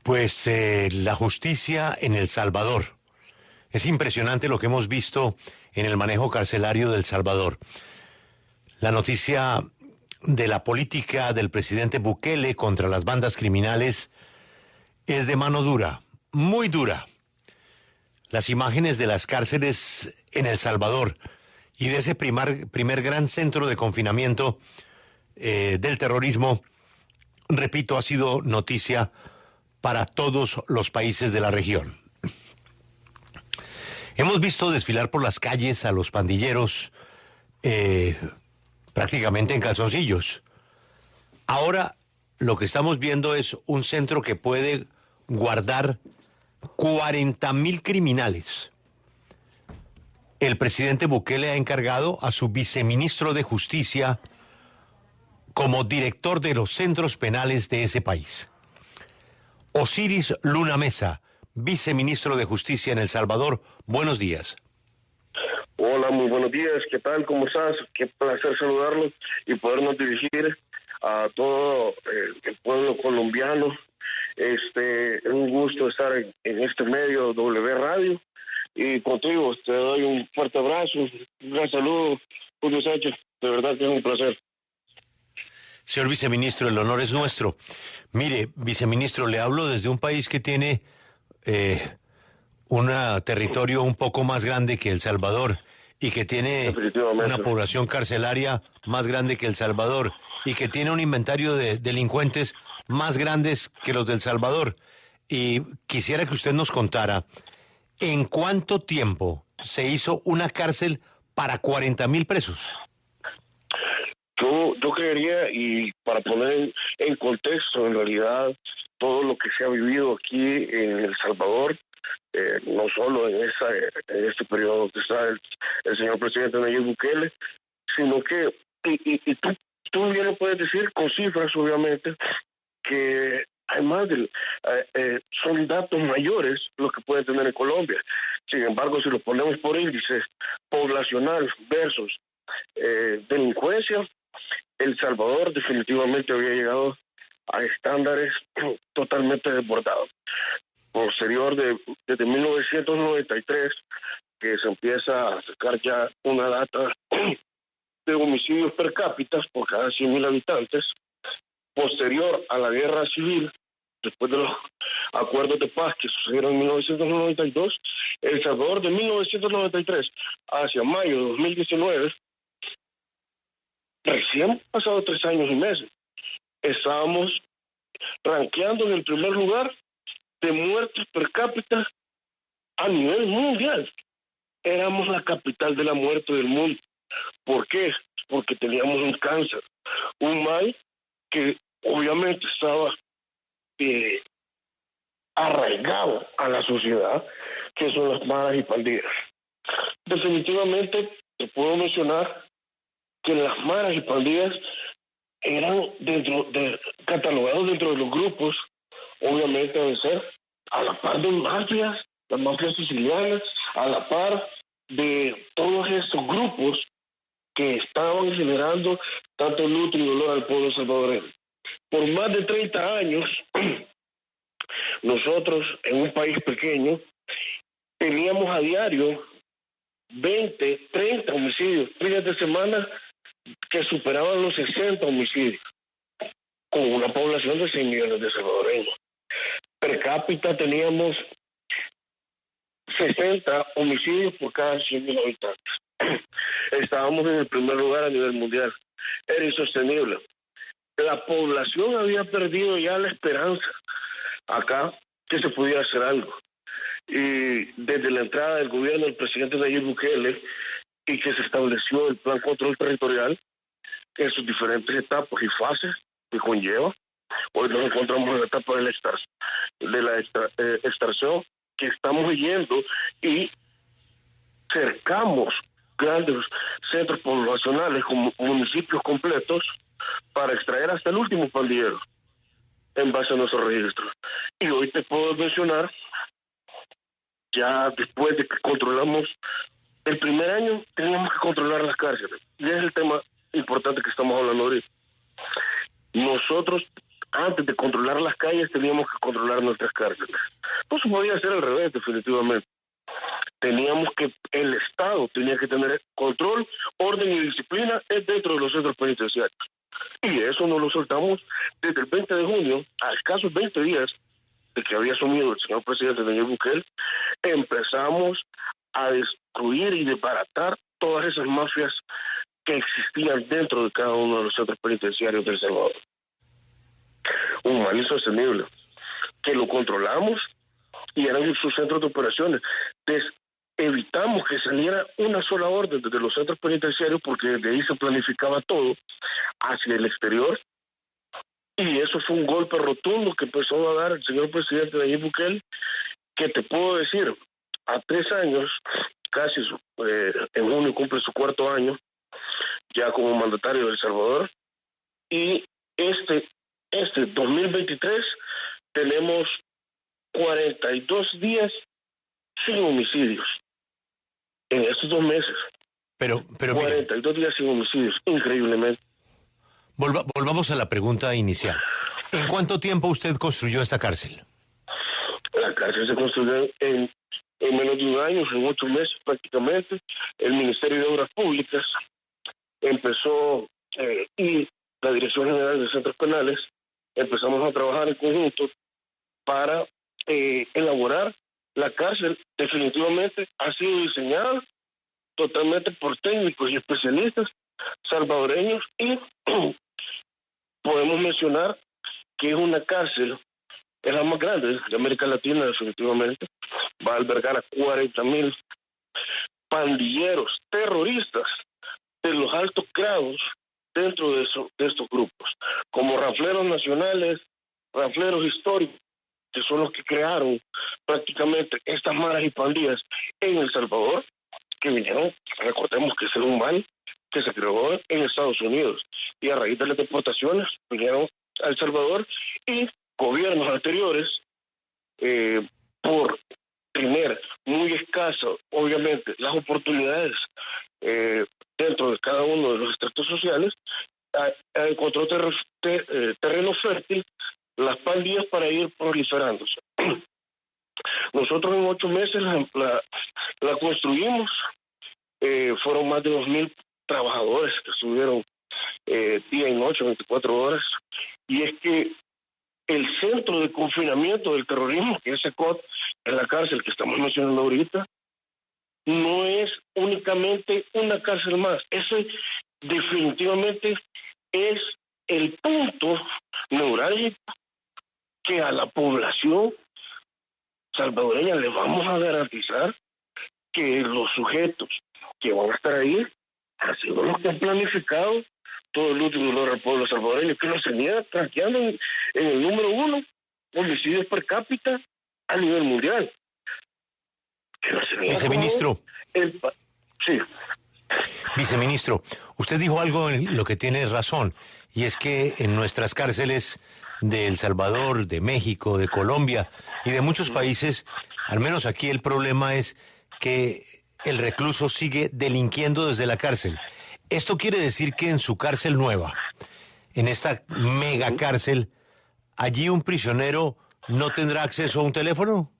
Pues la justicia en El Salvador. Es impresionante lo que hemos visto en el manejo carcelario de El Salvador. La noticia de la política del presidente Bukele contra las bandas criminales es de mano dura, muy dura. Las imágenes de las cárceles en El Salvador y de ese primer gran centro de confinamiento del terrorismo, repito, ha sido noticia para todos los países de la región. Hemos visto desfilar por las calles a los pandilleros prácticamente en calzoncillos. Ahora lo que estamos viendo es un centro que puede guardar 40.000 criminales. El presidente Bukele ha encargado a su viceministro de Justicia como director de los centros penales de ese país. Osiris Luna Mesa, viceministro de Justicia en El Salvador, buenos días. Hola, muy buenos días, ¿qué tal? ¿Cómo estás? Qué placer saludarlos y podernos dirigir a todo el pueblo colombiano. Es un gusto estar en este medio W Radio y contigo te doy un fuerte abrazo, un gran saludo, Julio Sánchez, de verdad que es un placer. Señor viceministro, el honor es nuestro. Mire, viceministro, le hablo desde un país que tiene un territorio un poco más grande que El Salvador y que tiene una población carcelaria más grande que El Salvador y que tiene un inventario de delincuentes más grandes que los del Salvador. Y quisiera que usted nos contara en cuánto tiempo se hizo una cárcel para 40.000 presos. Yo creería, y para poner en contexto, en realidad, todo lo que se ha vivido aquí en El Salvador, no solo en este periodo que está el señor presidente Nayib Bukele, sino que, y tú bien lo puedes decir con cifras, obviamente, que hay más son datos mayores los que puede tener en Colombia. Sin embargo, si lo ponemos por índice poblacional versus delincuencia, El Salvador definitivamente había llegado a estándares totalmente desbordados. Desde 1993, que se empieza a sacar ya una data de homicidios per cápita por cada 100.000 habitantes, posterior a la guerra civil, después de los acuerdos de paz que sucedieron en 1992, El Salvador de 1993 hacia mayo de 2019, recién pasado 3 años y meses, estábamos rankeando en el primer lugar de muertes per cápita a nivel mundial. Éramos la capital de la muerte del mundo. ¿Por qué? Porque teníamos un cáncer, un mal que obviamente estaba arraigado a la sociedad, que son las maras y pandillas. Definitivamente te puedo mencionar que las maras y pandillas eran catalogados dentro de los grupos, obviamente deben ser a la par de mafias, las mafias sicilianas, a la par de todos estos grupos que estaban generando tanto luto y dolor al pueblo salvadoreño. Por más de 30 años, nosotros en un país pequeño teníamos a diario 20, 30 homicidios, días de semana que superaban los 60 homicidios, con una población de 6 millones de salvadoreños. Per cápita teníamos 60 homicidios por cada 100.000 habitantes. Estábamos en el primer lugar a nivel mundial. Era insostenible. La población había perdido ya la esperanza acá que se pudiera hacer algo. Y desde la entrada del gobierno del presidente Nayib Bukele y que se estableció el plan control territorial en sus diferentes etapas y fases que conlleva, hoy nos encontramos en la etapa de la extracción, que estamos yendo y cercamos grandes centros poblacionales como municipios completos para extraer hasta el último pandillero en base a nuestros registros. Y hoy te puedo mencionar, ya después de que controlamos el primer año, teníamos que controlar las cárceles. Y es el tema importante que estamos hablando ahorita. Nosotros antes de controlar las calles teníamos que controlar nuestras cárceles. No se podía hacer al revés, definitivamente. El Estado tenía que tener control, orden y disciplina dentro de los centros penitenciarios. Y eso nos lo soltamos desde el 20 de junio, a escasos 20 días de que había asumido el señor presidente Nayib Bukele. Empezamos a destruir y desbaratar todas esas mafias que existían dentro de cada uno de los centros penitenciarios de El Salvador. Un mal insostenible, que lo controlamos y eran sus centros de operaciones. Evitamos que saliera una sola orden desde los centros penitenciarios porque desde ahí se planificaba todo hacia el exterior, y eso fue un golpe rotundo que empezó a dar el señor presidente Nayib Bukele, que te puedo decir, a 3 años, casi en junio cumple su 4º año ya como mandatario de El Salvador, y este 2023 tenemos 42 días sin homicidios en estos 2 meses. Pero 42 días sin homicidios, increíblemente. Volvamos a la pregunta inicial. ¿En cuánto tiempo usted construyó esta cárcel? La cárcel se construyó en menos de 1 año, en 8 meses prácticamente. El Ministerio de Obras Públicas empezó, y la Dirección General de Centros Penales, empezamos a trabajar en conjunto para elaborar la cárcel. Definitivamente ha sido diseñada totalmente por técnicos y especialistas salvadoreños, y podemos mencionar que es una cárcel, es la más grande de América Latina, definitivamente. Va a albergar a 40,000 pandilleros, terroristas de los altos grados dentro de estos grupos, como rafleros nacionales, rafleros históricos, que son los que crearon prácticamente estas maras y pandillas en El Salvador, que vinieron, recordemos que es un mal que se creó en Estados Unidos, y a raíz de las deportaciones vinieron a El Salvador, y gobiernos anteriores, por tener muy escaso, obviamente, las oportunidades dentro de cada uno de los estratos sociales, encontró terreno fértil las pandillas para ir proliferándose. Nosotros en 8 meses la construimos. Fueron más de 2,000 trabajadores que estuvieron día y noche, 24 horas. Y es que el centro de confinamiento del terrorismo, que es SECOT, en la cárcel que estamos mencionando ahorita, no es únicamente una cárcel más. Ese definitivamente es el punto neurálgico que a la población salvadoreña le vamos a garantizar que los sujetos que van a estar ahí han sido los que han planificado todo el último dolor al pueblo salvadoreño, que nos tenía tranqueando en el número 1 homicidios per cápita a nivel mundial. Viceministro. Sí. Viceministro, usted dijo algo en lo que tiene razón, y es que en nuestras cárceles de El Salvador, de México, de Colombia y de muchos países, al menos aquí el problema es que el recluso sigue delinquiendo desde la cárcel. ¿Esto quiere decir que en su cárcel nueva, en esta mega cárcel, allí un prisionero no tendrá acceso a un teléfono?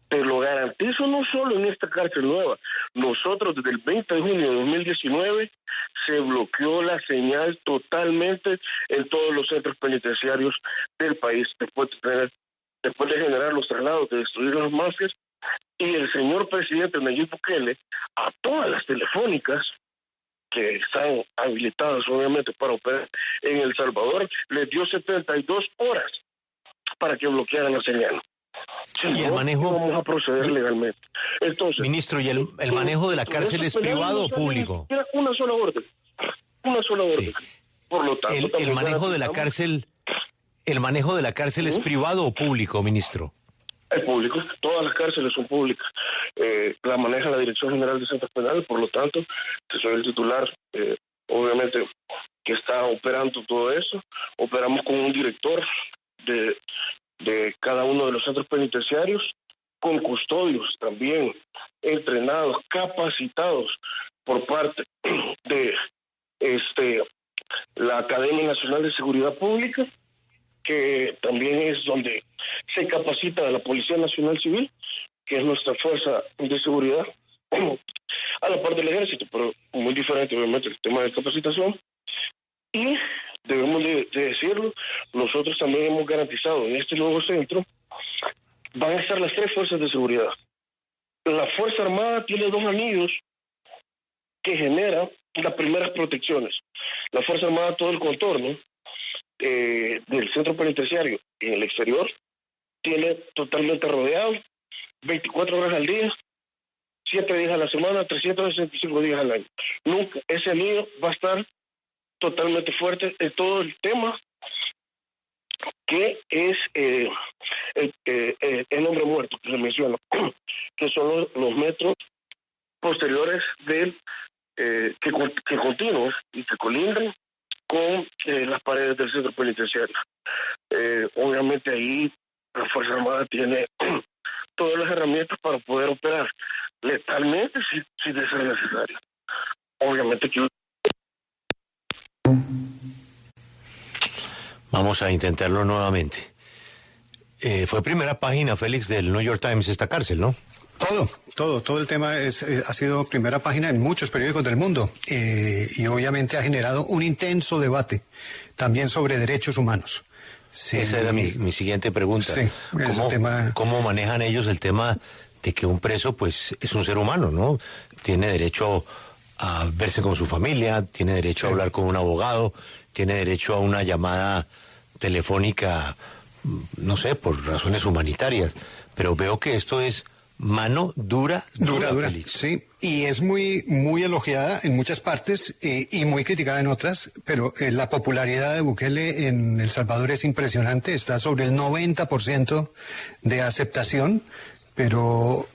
Te lo garantizo, no solo en esta cárcel nueva. Nosotros desde el 20 de junio de 2019 se bloqueó la señal totalmente en todos los centros penitenciarios del país, después de generar los traslados, de destruir las mafias, y el señor presidente Nayib Bukele a todas las telefónicas que están habilitadas obviamente para operar en El Salvador, les dio 72 horas para que bloquearan la señal. ¿Y el manejo? Vamos a proceder legalmente. Entonces, ministro, ¿y el manejo de la cárcel es privado o público? Una sola orden. Sí. Por lo tanto, el manejo de la cárcel, ¿es privado o público, ministro? Es público. Todas las cárceles son públicas. La maneja la Dirección General de Centros Penales, por lo tanto, que soy el titular, obviamente, que está operando todo eso. Operamos con un director de cada uno de los centros penitenciarios, con custodios también entrenados, capacitados por parte de la Academia Nacional de Seguridad Pública, que también es donde se capacita a la Policía Nacional Civil, que es nuestra fuerza de seguridad, a la par del ejército, pero muy diferente obviamente el tema de capacitación. Y debemos de decirlo, nosotros también hemos garantizado en este nuevo centro, van a estar las 3 fuerzas de seguridad. La Fuerza Armada tiene 2 anillos que genera las primeras protecciones. La Fuerza Armada, todo el contorno del centro penitenciario en el exterior, tiene totalmente rodeado, 24 horas al día, 7 días a la semana, 365 días al año. Nunca, ese anillo va a estar totalmente fuerte en todo el tema que es el hombre muerto, que se menciona, que son los metros posteriores del que continuos y que colindan con las paredes del centro penitenciario. Obviamente ahí la Fuerza Armada tiene todas las herramientas para poder operar letalmente si de ser necesario. Obviamente que... Vamos a intentarlo nuevamente. Fue primera página, Félix, del New York Times esta cárcel, ¿no? Todo el tema ha sido primera página en muchos periódicos del mundo y obviamente ha generado un intenso debate también sobre derechos humanos. Sí, esa era mi siguiente pregunta. Sí, ¿Cómo manejan ellos el tema de que un preso pues es un ser humano, ¿no? Tiene derecho a verse con su familia, tiene derecho a hablar con un abogado, tiene derecho a una llamada telefónica, no sé, por razones humanitarias, pero veo que esto es mano dura, Félix. Sí, y es muy elogiada en muchas partes y muy criticada en otras, pero la popularidad de Bukele en El Salvador es impresionante, está sobre el 90% de aceptación, pero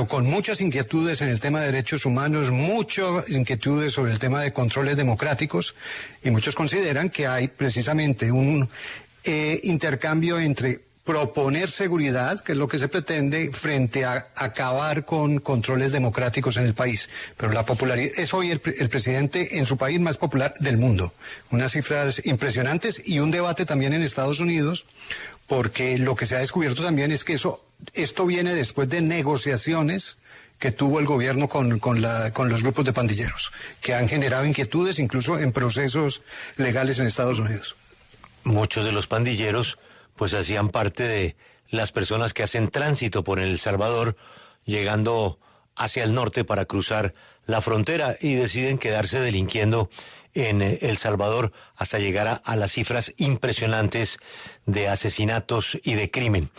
con muchas inquietudes en el tema de derechos humanos, muchas inquietudes sobre el tema de controles democráticos, y muchos consideran que hay precisamente un intercambio entre proponer seguridad, que es lo que se pretende, frente a acabar con controles democráticos en el país. Pero la popularidad es hoy el presidente en su país más popular del mundo. Unas cifras impresionantes y un debate también en Estados Unidos, porque lo que se ha descubierto también es que esto viene después de negociaciones que tuvo el gobierno con los grupos de pandilleros, que han generado inquietudes incluso en procesos legales en Estados Unidos. Muchos de los pandilleros pues hacían parte de las personas que hacen tránsito por El Salvador, llegando hacia el norte para cruzar la frontera, y deciden quedarse delinquiendo en El Salvador hasta llegar a las cifras impresionantes de asesinatos y de crimen.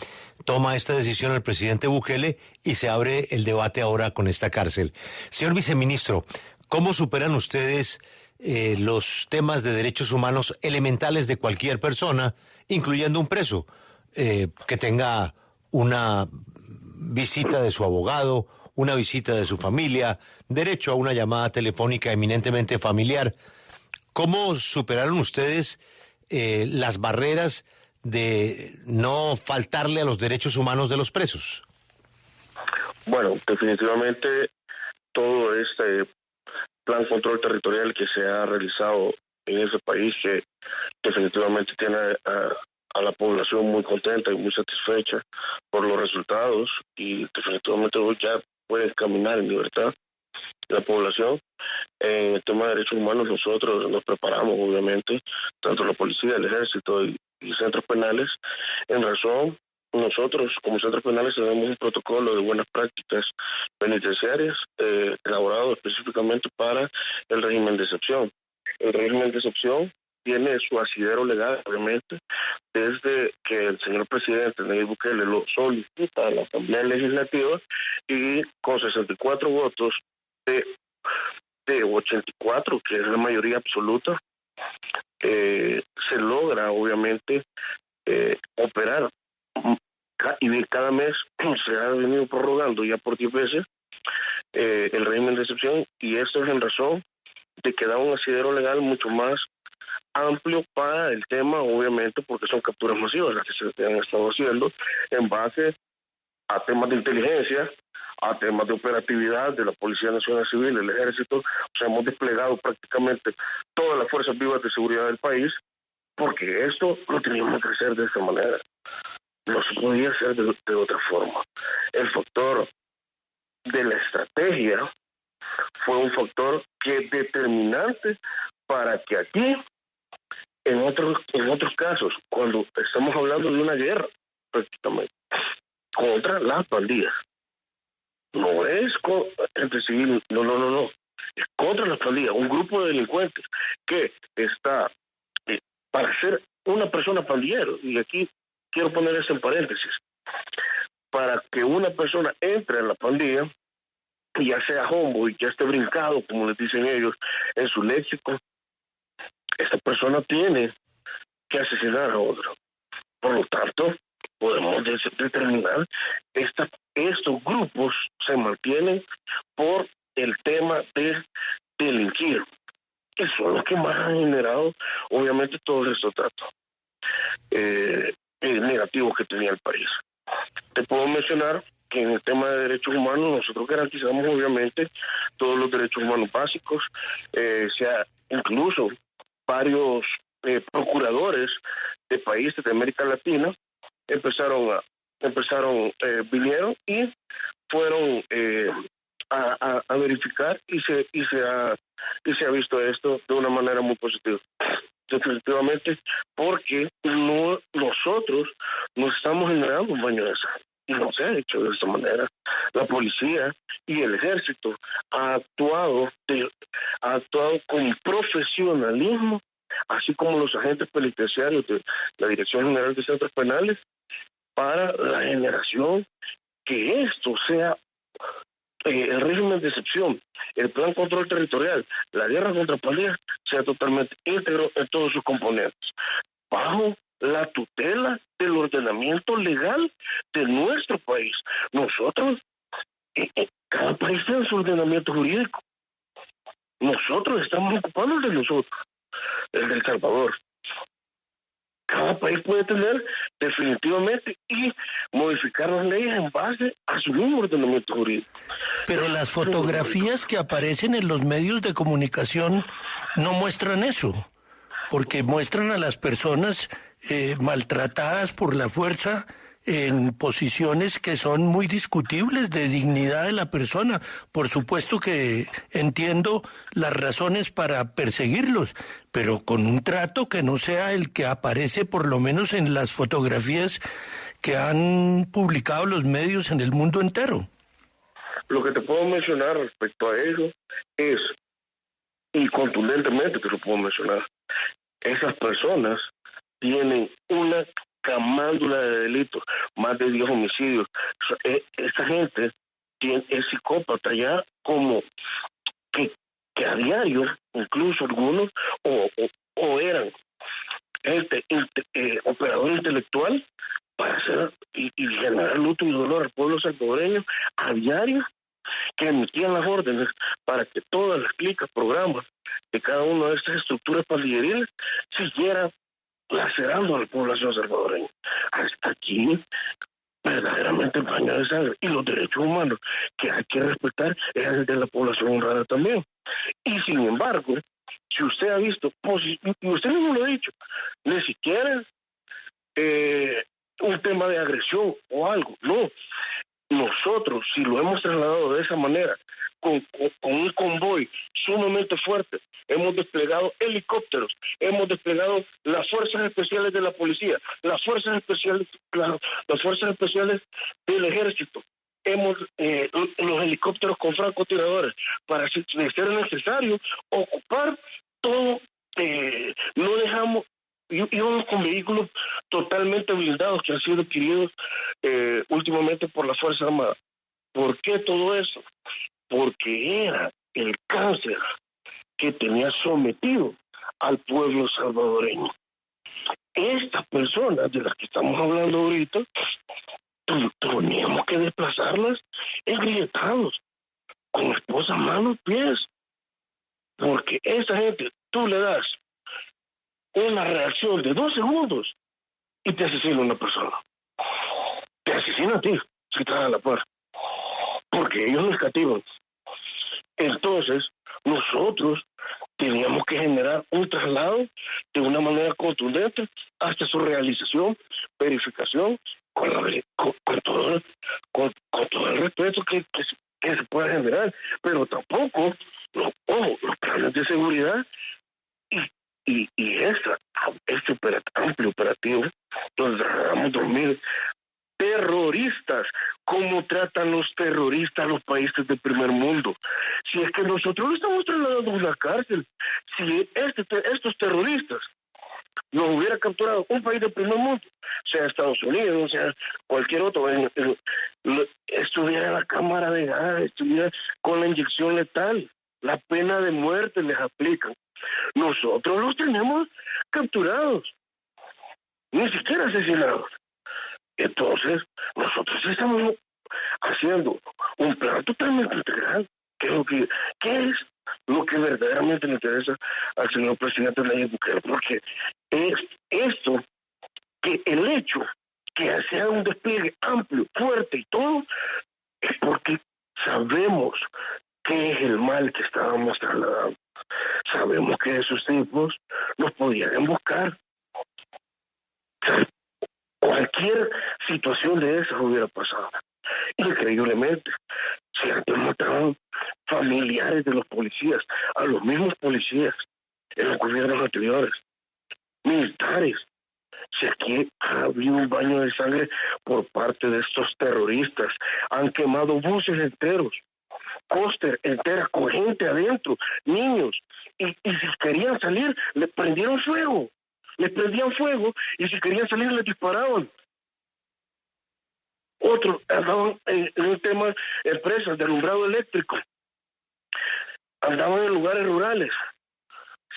Toma esta decisión el presidente Bukele y se abre el debate ahora con esta cárcel. Señor viceministro, ¿cómo superan ustedes los temas de derechos humanos elementales de cualquier persona, incluyendo un preso, que tenga una visita de su abogado, una visita de su familia, derecho a una llamada telefónica eminentemente familiar? ¿Cómo superaron ustedes las barreras de no faltarle a los derechos humanos de los presos? Bueno, definitivamente todo este plan control territorial que se ha realizado en ese país, que definitivamente tiene a la población muy contenta y muy satisfecha por los resultados, y definitivamente hoy ya puede caminar en libertad la población. En el tema de derechos humanos nosotros nos preparamos, obviamente, tanto la policía, el ejército y centros penales. En razón, nosotros como centros penales tenemos un protocolo de buenas prácticas penitenciarias elaborado específicamente para el régimen de excepción. El régimen de excepción tiene su asidero legal, obviamente, desde que el señor presidente Nayib Bukele lo solicita a la Asamblea Legislativa, y con 64 votos de 84, que es la mayoría absoluta, se logra, obviamente, operar, y cada mes se ha venido prorrogando ya por 10 veces el régimen de excepción, y esto es en razón de que da un asidero legal mucho más amplio para el tema, obviamente, porque son capturas masivas las que se han estado haciendo en base a temas de inteligencia, a temas de operatividad de la Policía Nacional Civil, del Ejército. O sea, hemos desplegado prácticamente todas las fuerzas vivas de seguridad del país porque esto lo teníamos que hacer de esa manera. No se podía hacer de otra forma. El factor de la estrategia fue un factor que es determinante para que aquí, en otros casos, cuando estamos hablando de una guerra, prácticamente, contra las pandillas, no es entre civil, no, es contra las pandillas, un grupo de delincuentes que está para ser una persona pandillero, y aquí quiero poner esto en paréntesis, para que una persona entre en la pandilla, ya sea homeboy, ya esté brincado, como les dicen ellos, en su léxico, esta persona tiene que asesinar a otro. Por lo tanto, podemos determinar estos grupos se mantienen por el tema de delinquir, que son los que más han generado, obviamente, todos estos datos negativos que tenía el país. Te puedo mencionar que en el tema de derechos humanos nosotros garantizamos obviamente todos los derechos humanos básicos, incluso varios procuradores de países de América Latina vinieron y fueron a verificar y se ha visto esto de una manera muy positiva. Definitivamente, porque nosotros no estamos generando un baño de sangre. Y no se ha hecho de esta manera. La policía y el ejército ha actuado con profesionalismo, así como los agentes penitenciarios de la Dirección General de Centros Penales, para la generación que esto sea el régimen de excepción, el plan control territorial, la guerra contra pandillas, sea totalmente íntegro en todos sus componentes, bajo la tutela del ordenamiento legal de nuestro país. Nosotros, cada país tiene su ordenamiento jurídico. Nosotros estamos ocupando el de nosotros, el de El Salvador. Cada país puede tener definitivamente y modificar las leyes en base a su mismo ordenamiento jurídico. Pero las fotografías que aparecen en los medios de comunicación no muestran eso, porque muestran a las personas maltratadas por la fuerza en posiciones que son muy discutibles de dignidad de la persona. Por supuesto que entiendo las razones para perseguirlos, pero con un trato que no sea el que aparece por lo menos en las fotografías que han publicado los medios en el mundo entero. Lo que te puedo mencionar respecto a eso es, y contundentemente te lo puedo mencionar, esas personas tienen una camándula de delitos, más de 10 homicidios. Esa gente es psicópata ya, como que a diario, incluso algunos, o eran operador intelectual para hacer y generar luto y dolor al pueblo salvadoreño a diario, que emitían las órdenes para que todas las clicas, programas de cada una de estas estructuras pandilleriles siguieran lacerando a la población salvadoreña. Hasta aquí, verdaderamente el baño de sangre y los derechos humanos que hay que respetar es el de la población honrada también. Y sin embargo, si usted ha visto, y usted mismo lo ha dicho, ni siquiera un tema de agresión o algo, no. Nosotros, si lo hemos trasladado de esa manera, con un convoy sumamente fuerte, hemos desplegado helicópteros, hemos desplegado las fuerzas especiales de la policía, las fuerzas especiales del ejército, los helicópteros con francotiradores, para si de ser necesario ocupar todo, no dejamos. Íbamos con vehículos totalmente blindados que han sido adquiridos últimamente por las Fuerzas Armadas. ¿Por qué todo eso? Porque era el cáncer que tenía sometido al pueblo salvadoreño. Estas personas de las que estamos hablando ahorita, teníamos que desplazarlas engrietados, con esposas, manos, pies. Porque esa gente, tú le das una reacción de 2 segundos y te asesina una persona. Te asesina a ti, si te da la par. Porque ellos nos cativan. Entonces, nosotros Teníamos que generar un traslado de una manera contundente hasta su realización, verificación, con todo el respeto que se pueda generar, pero tampoco los planes de seguridad y este amplio operativo donde tratamos 2.000 terroristas. ¿Cómo tratan los terroristas a los países del primer mundo? Si es que nosotros lo estamos trasladando a una cárcel, si estos terroristas nos hubiera capturado un país del primer mundo, sea Estados Unidos, sea cualquier otro, estuviera en la cámara de gas, estuviera con la inyección letal, la pena de muerte les aplican. Nosotros los tenemos capturados, ni siquiera asesinados. Entonces, nosotros estamos haciendo un plan totalmente integral, ¿qué es lo que verdaderamente le interesa al señor presidente Nayib Bukele? Porque es esto, que el hecho que se haga un despliegue amplio, fuerte y todo, es porque sabemos qué es el mal que estábamos trasladando. Sabemos que esos tipos nos podían emboscar. Cualquier situación de esas hubiera pasado. Increíblemente, se han matado familiares de los policías, a los mismos policías en los gobiernos anteriores, militares. Si aquí ha habido un baño de sangre por parte de estos terroristas, han quemado buses enteros, cóster enteras con gente adentro, niños, y si querían salir, les prendían fuego. Les prendían fuego y si querían salir les disparaban. Otros andaban en un tema, empresas de alumbrado eléctrico, andaban en lugares rurales.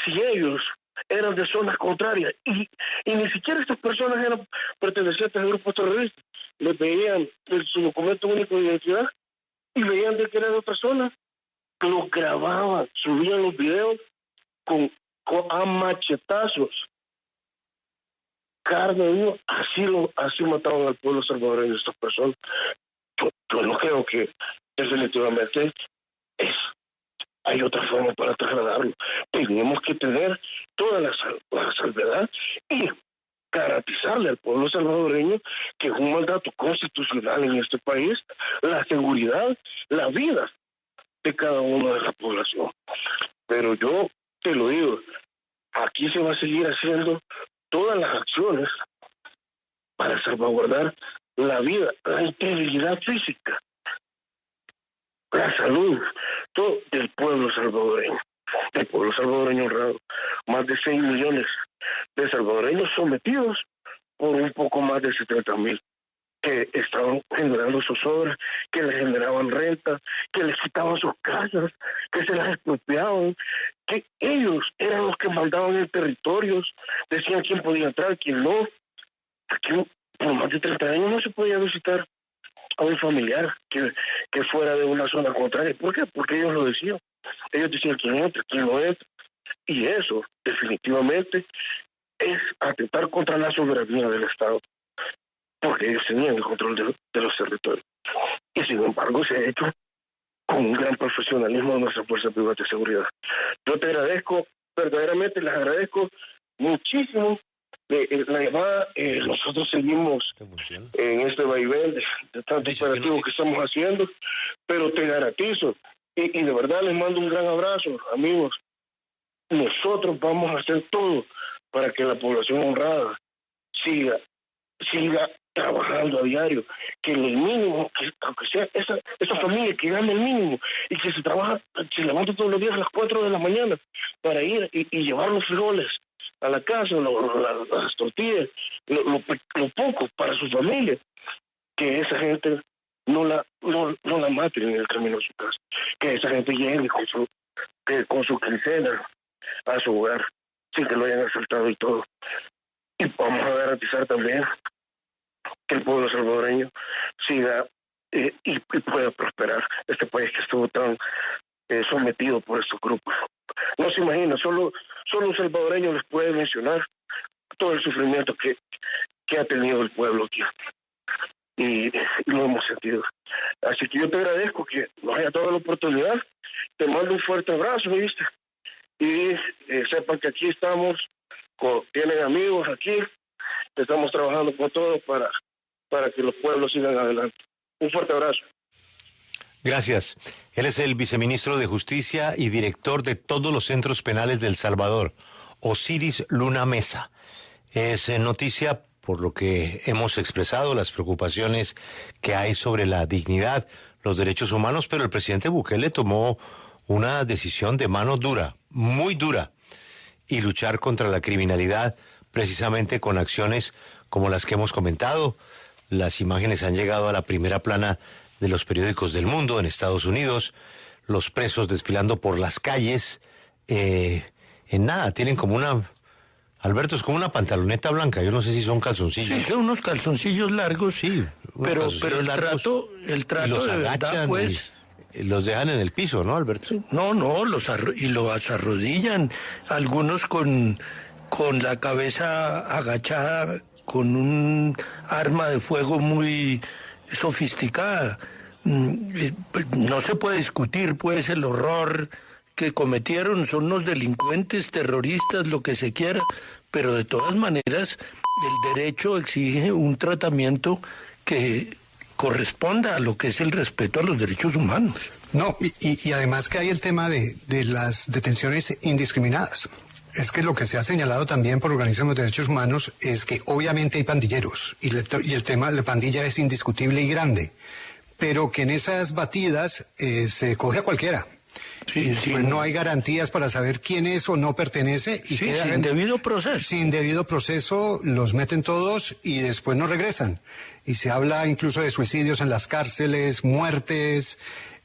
Si ellos eran de zonas contrarias y ni siquiera estas personas eran pertenecientes a grupos terroristas, les veían su documento único de identidad y veían de que era de otra zona, los grababan, subían los videos a machetazos. Carne viva, así mataban al pueblo salvadoreño estas personas. Yo no creo que definitivamente hay otra forma para trasladarlo. Tenemos que tener toda la salvedad y garantizarle al pueblo salvadoreño que es un mandato constitucional en este país, la seguridad, la vida de cada uno de la población. Pero yo te lo digo, aquí se va a seguir haciendo todas las acciones para salvaguardar la vida, la integridad física, la salud, todo del pueblo salvadoreño honrado. Más de 6 millones de salvadoreños sometidos por un poco más de 70,000 que estaban generando zozobra, que les generaban renta, que les quitaban sus casas, que se las expropiaban, que ellos eran los que mandaban en territorios, decían quién podía entrar, quién no. Aquí por más de 30 años no se podía visitar a un familiar que fuera de una zona contraria. ¿Por qué? Porque ellos lo decían. Ellos decían quién entra, quién no entra. Y eso definitivamente es atentar contra la soberanía del Estado, porque ellos tenían el control de los territorios. Y sin embargo se ha hecho con un gran profesionalismo de nuestra Fuerza Privada de Seguridad. Yo te agradezco, verdaderamente les agradezco muchísimo la llamada. Nosotros seguimos en este vaivén de tanto operativo que estamos haciendo, pero te garantizo, y de verdad les mando un gran abrazo, amigos. Nosotros vamos a hacer todo para que la población honrada siga trabajando a diario, que el mínimo, que aunque sea esa familia que gane el mínimo y que se levanta todos los días a las 4 de la mañana para ir y llevar los frijoles a la casa, las tortillas, lo poco para su familia, que esa gente no la maten en el camino a su casa, que esa gente llegue con su quincena a su hogar sin que lo hayan asaltado y todo. Y vamos a garantizar también que el pueblo salvadoreño siga y pueda prosperar. Este país que estuvo tan sometido por estos grupos. No se imagina, solo un salvadoreño les puede mencionar todo el sufrimiento que ha tenido el pueblo aquí. Y lo hemos sentido. Así que yo te agradezco que nos haya dado la oportunidad. Te mando un fuerte abrazo, ¿viste? y sepan que aquí estamos, tienen amigos aquí, estamos trabajando con todos para que los pueblos sigan adelante. Un fuerte abrazo. Gracias. Él es el viceministro de Justicia y director de todos los centros penales de El Salvador, Osiris Luna Mesa. Es noticia por lo que hemos expresado, las preocupaciones que hay sobre la dignidad, los derechos humanos, pero el presidente Bukele tomó una decisión de mano dura, muy dura, y luchar contra la criminalidad precisamente con acciones como las que hemos comentado. Las imágenes han llegado a la primera plana de los periódicos del mundo en Estados Unidos, los presos desfilando por las calles, en nada, tienen como una... Alberto, es como una pantaloneta blanca, yo no sé si son calzoncillos. Sí, son unos calzoncillos largos, sí, pero el trato los de verdad, pues... los dejan en el piso, ¿no, Alberto? No, los arrodillan, algunos con la cabeza agachada, con un arma de fuego muy sofisticada. No se puede discutir, pues, el horror que cometieron, son unos delincuentes, terroristas, lo que se quiera, pero de todas maneras el derecho exige un tratamiento que corresponda a lo que es el respeto a los derechos humanos. No, y además que hay el tema de las detenciones indiscriminadas. Es que lo que se ha señalado también por organismos de derechos humanos es que obviamente hay pandilleros y el tema de pandilla es indiscutible y grande, pero que en esas batidas se coge a cualquiera. Sí, y después no hay garantías para saber quién es o no pertenece. Y sí, sin debido proceso. Sin debido proceso los meten todos y después no regresan. Y se habla incluso de suicidios en las cárceles, muertes...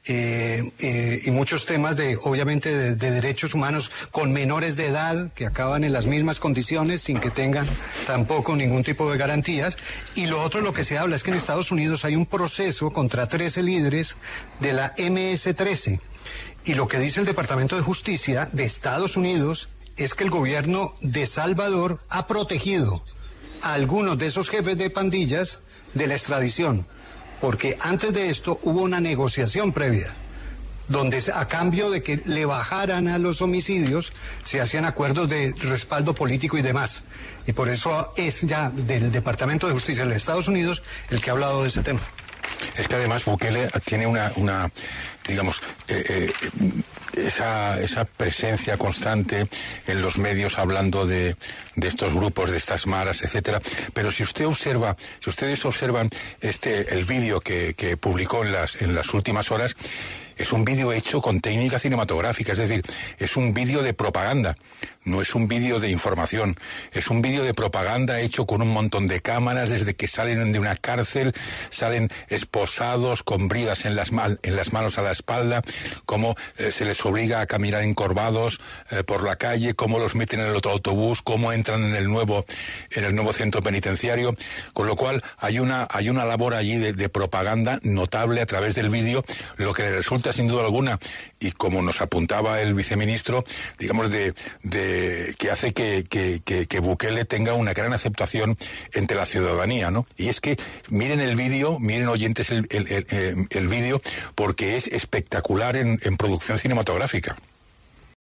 y muchos temas obviamente de derechos humanos con menores de edad que acaban en las mismas condiciones sin que tengan tampoco ningún tipo de garantías. Y lo otro, lo que se habla es que en Estados Unidos hay un proceso contra 13 líderes de la MS-13 y lo que dice el Departamento de Justicia de Estados Unidos es que el gobierno de Salvador ha protegido a algunos de esos jefes de pandillas de la extradición. Porque antes de esto hubo una negociación previa, donde a cambio de que le bajaran a los homicidios, se hacían acuerdos de respaldo político y demás. Y por eso es ya del Departamento de Justicia de Estados Unidos el que ha hablado de ese tema. Es que además Bukele tiene una digamos, esa presencia constante en los medios hablando de estos grupos, de estas maras, etcétera. Pero si ustedes observan el vídeo que publicó en las últimas horas, es un vídeo hecho con técnica cinematográfica, es decir, es un vídeo de propaganda, no es un vídeo de información, es un vídeo de propaganda hecho con un montón de cámaras, desde que salen de una cárcel, salen esposados, con bridas en las manos a la espalda, cómo se les obliga a caminar encorvados por la calle, cómo los meten en el otro autobús, cómo entran en el nuevo centro penitenciario, con lo cual hay una labor allí de propaganda notable a través del vídeo, lo que le resulta sin duda alguna, y como nos apuntaba el viceministro, digamos, que hace que Bukele tenga una gran aceptación entre la ciudadanía, ¿no? Y es que miren el vídeo, miren oyentes el vídeo, porque es espectacular en producción cinematográfica.